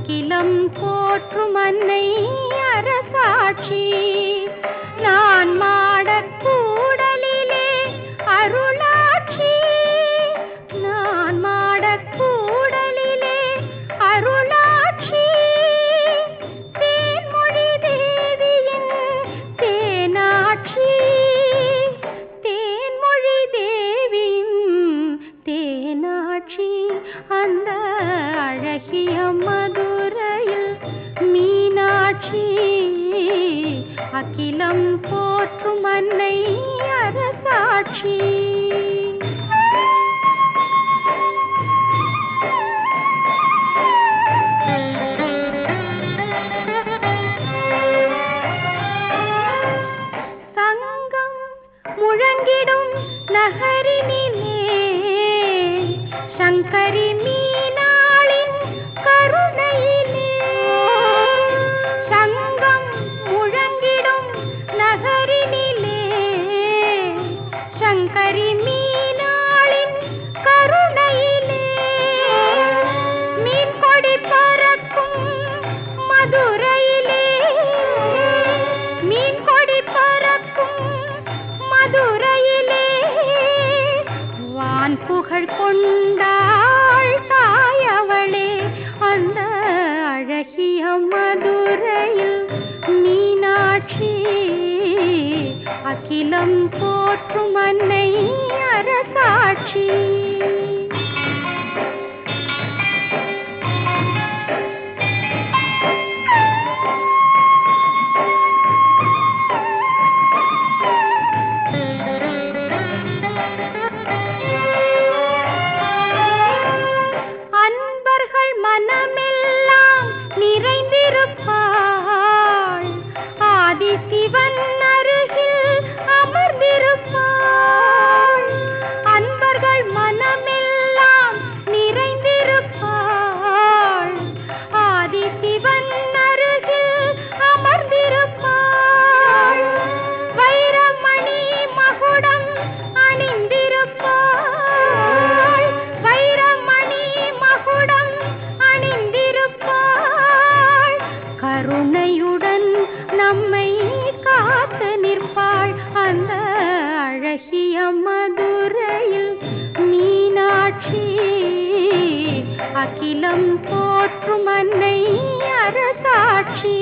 அகிலம் போற்றும் அன்னை அரசாட்சி. நான் மாடக் கூடலிலே அருளாட்சி. நான் மாடக் கூடலிலே அருளாட்சி. தேன்மொழி தேவியின் தேனாட்சி. தேன்மொழி தேவியின் தேனாட்சி. அந்த அழகிய மதுரையில் மீனாட்சி. அகிலம் போற்றும் அன்னை அரசாட்சி. சங்கம் முழங்கிடும் நகரினிலே சங்கரி மீனாளின் கருணையிலே. சங்கம் முழங்கிடும் நகரினிலே சங்கரி மீனாளின் கருணையிலே. மீன் கொடி பறக்கும் மதுரையிலே. மீன் கொடி பறக்கும் மதுரையிலே. வான் புகழ் கொண்டாள் தாயவளே. அந்த அழகிய மதுரையில் மீனாட்சி. அகிலம் போற்றும் அன்னை அரசாட்சி. அன்பர்கள் மனமெல்லாம் நிறைந்திருப்பாள். ஆதிசிவன் அருகில் அமர்ந்திருப்பாள். அன்பர்கள் மனமெல்லாம் நிறைந்திருப்பாள். ஆதிசிவன் அருகில் அமர்ந்திருப்பாள். வைரமணி மகுடம் அணிந்திருப்பாள். வைரமணி மகுடம் அணிந்திருப்பாள். கருணையுடன் நம்மை காத்து நிற்பாள். அந்த அழகிய மதுரையில் மீனாட்சி. அகிலம் போற்றும் அன்னை அரசாட்சி.